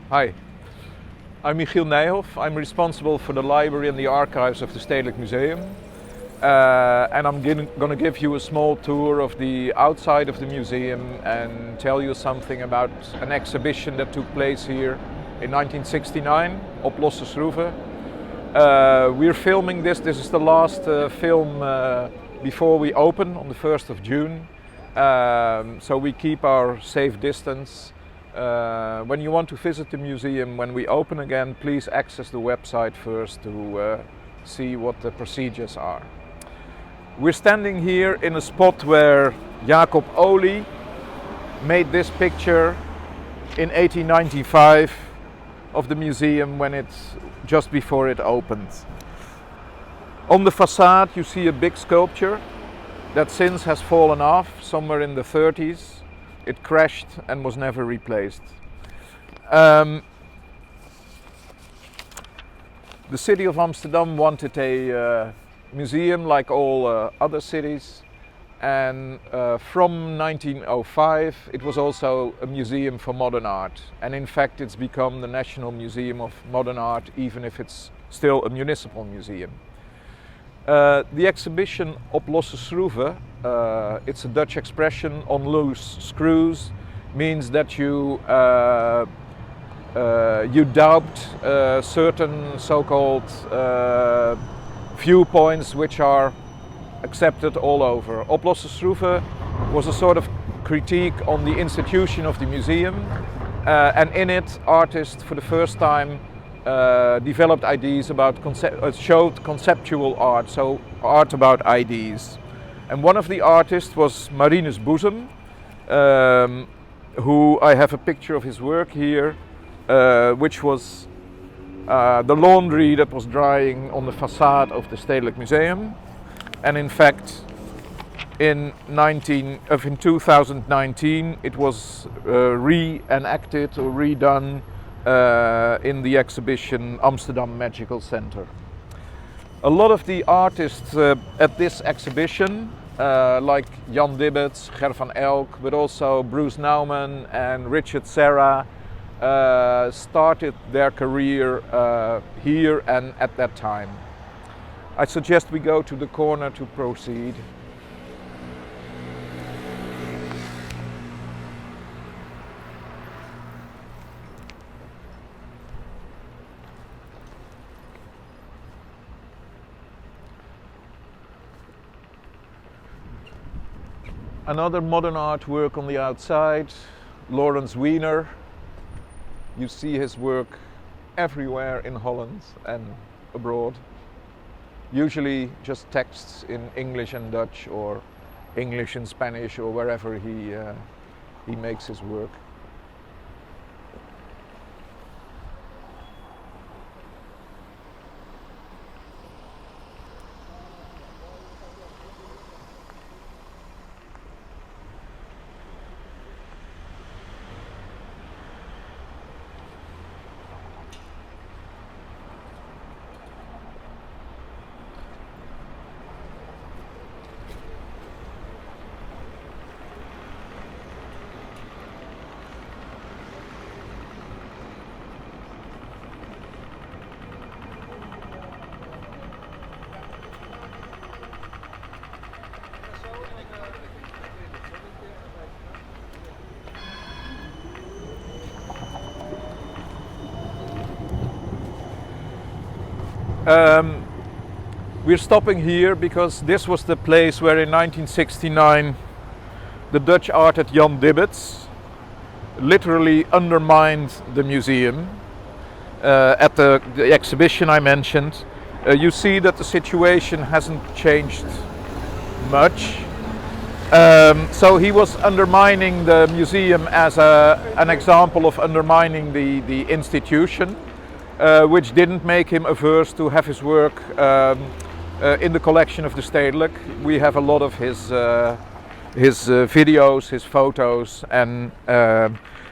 Hi, I'm Michiel Nijhoff. I'm responsible for the library and the archives of the Stedelijk Museum. And I'm going to give you a small tour of the outside of the museum and tell you something about an exhibition that took place here in 1969, Op Lossen Schroeven. We're filming this. This is the last film before we open on the 1st of June. So we keep our safe distance. When you want to visit the museum when we open again, please access the website first to see what the procedures are. We're standing here in a spot where Jacob Olie made this picture in 1895 of the museum when just before it opened. On the facade you see a big sculpture that since has fallen off somewhere in the 30s. It crashed and was never replaced. The city of Amsterdam wanted a museum like all other cities, and from 1905 it was also a museum for modern art, and in fact it's become the National Museum of Modern Art, even if it's still a municipal museum. The exhibition Op Lossen Schroeven, it's a Dutch expression on loose screws, means that you doubt certain so-called viewpoints which are accepted all over. Op Lossen Schroeven was a sort of critique on the institution of the museum, and in it artists for the first time developed ideas about showed conceptual art, so art about ideas. And one of the artists was Marinus Boezem, who I have a picture of his work here, which was the laundry that was drying on the facade of the Stedelijk Museum. And in fact, in 2019 it was reenacted or redone in the exhibition Amsterdam Magical Center. A lot of the artists at this exhibition, like Jan Dibbets, Ger van Elk, but also Bruce Nauman and Richard Serra, started their career here and at that time. I suggest we go to the corner to proceed. Another modern artwork on the outside, Weiner. You see his work everywhere in Holland and abroad. Usually just texts in English and Dutch, or English and Spanish, or wherever he makes his work. We're stopping here because this was the place where in 1969 the Dutch artist Jan Dibbets literally undermined the museum. At the exhibition I mentioned, you see that the situation hasn't changed much. So he was undermining the museum as an example of undermining the institution. Which didn't make him averse to have his work in the collection of the Stedelijk. We have a lot of his videos, his photos, and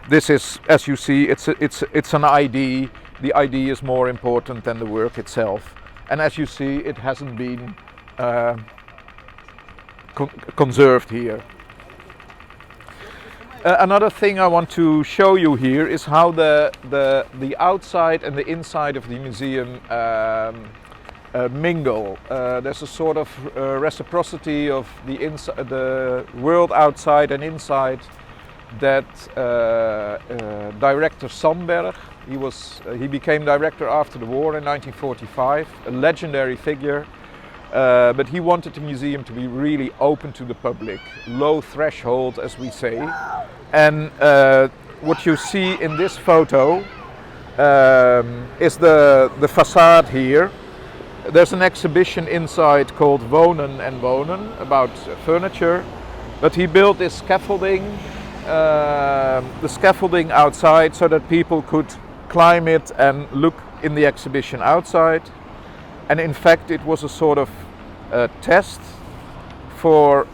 this is, as you see, it's an ID. The ID is more important than the work itself. And as you see, it hasn't been conserved here. Another thing I want to show you here is how the outside and the inside of the museum mingle. There's a sort of reciprocity of the world outside and inside that director Somber, he became director after the war in 1945, a legendary figure. But he wanted the museum to be really open to the public, low threshold as we say. And what you see in this photo is the facade here. There's an exhibition inside called Wonen and Wonen about furniture, but he built this scaffolding, the scaffolding outside so that people could climb it and look in the exhibition outside. And in fact it was a sort of test for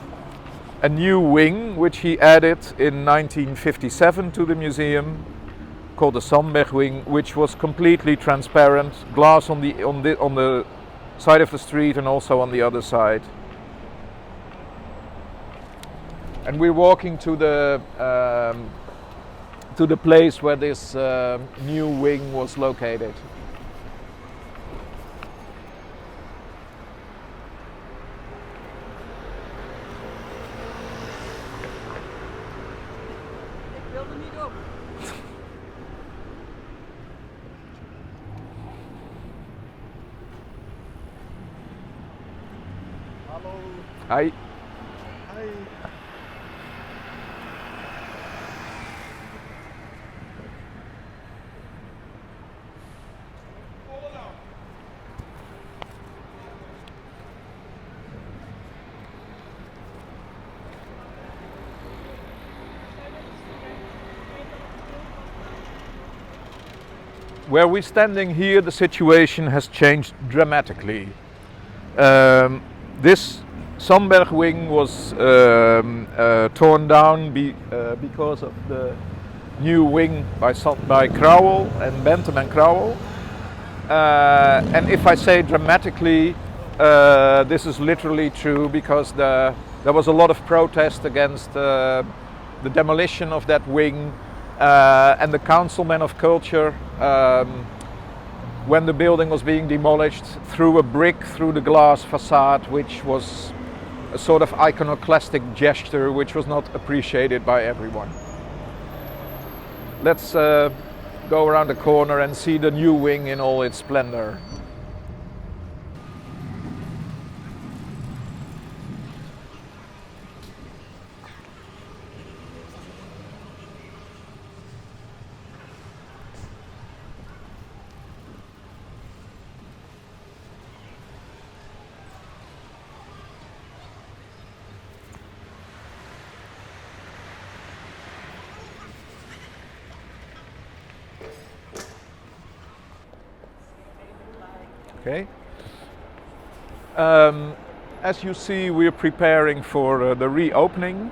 a new wing which he added in 1957 to the museum, called the somber wing, which was completely transparent, glass on the side of the street and also on the other side. And we're walking to the place where this new wing was located. Hi. Hi. Where we're standing here, the situation has changed dramatically. This Somberg wing was torn down because of the new wing by Crowell and Bentham and Crowell. And if I say dramatically, this is literally true because there was a lot of protest against the demolition of that wing, and the councilmen of culture, when the building was being demolished, threw a brick through the glass facade, which was a sort of iconoclastic gesture which was not appreciated by everyone. Let's go around the corner and see the new wing in all its splendor. Okay. As you see, we're preparing for the reopening.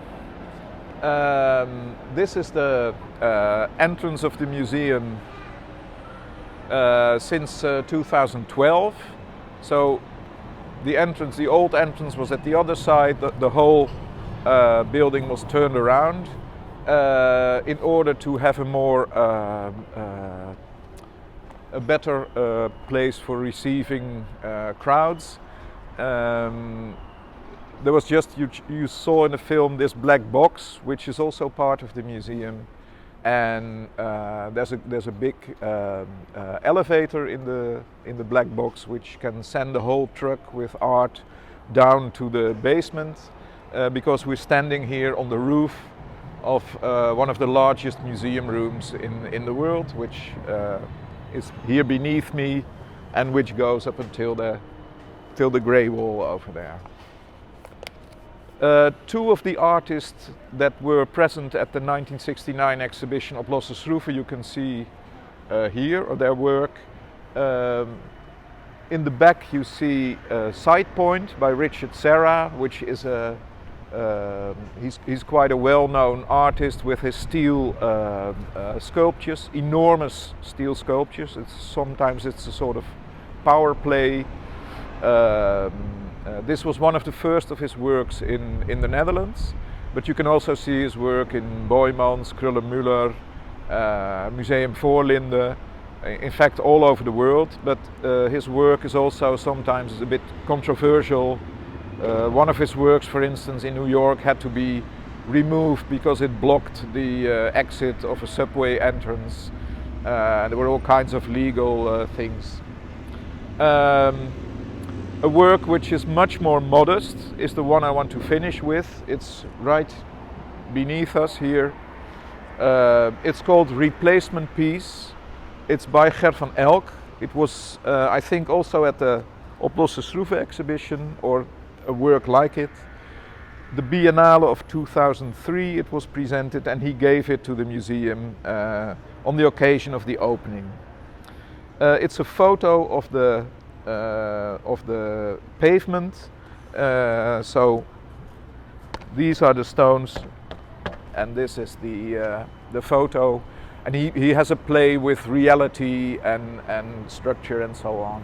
This is the entrance of the museum since 2012. So the old entrance was at the other side. The whole building was turned around in order to have a better place for receiving crowds. There was just, you saw in the film, this black box, which is also part of the museum, and there's a big elevator in the black box which can send the whole truck with art down to the basement, because we're standing here on the roof of one of the largest museum rooms in the world, which is here beneath me, and which goes up until the grey wall over there. Two of the artists that were present at the 1969 exhibition Op Lossen Schroeven you can see here, or their work. In the back you see Side Point by Richard Serra, which is he's quite a well-known artist with his steel sculptures, enormous steel sculptures. Sometimes it's a sort of power play. This was one of the first of his works in the Netherlands. but you can also see his work in Boijmans, Kröller-Müller, Museum Voorlinde, in fact all over the world, but his work is also sometimes a bit controversial. One of his works, for instance, in New York had to be removed because it blocked the exit of a subway entrance. There were all kinds of legal things. A work which is much more modest is the one I want to finish with. It's right beneath us here. It's called Replacement Piece. It's by Ger van Elk. It was, I think, also at the Op Lossen Schroeven exhibition, or a work like it. The Biennale of 2003 it was presented, and he gave it to the museum on the occasion of the opening. It's a photo of the pavement. So these are the stones, and this is the photo. And he has a play with reality and structure and so on.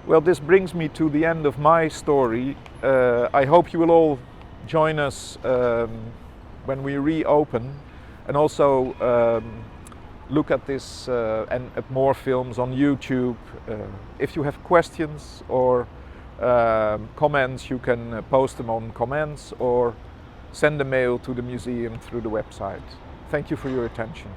Well, this brings me to the end of my story. I hope you will all join us when we reopen, and also look at this and at more films on YouTube. If you have questions or comments, you can post them on comments or send a mail to the museum through the website. Thank you for your attention.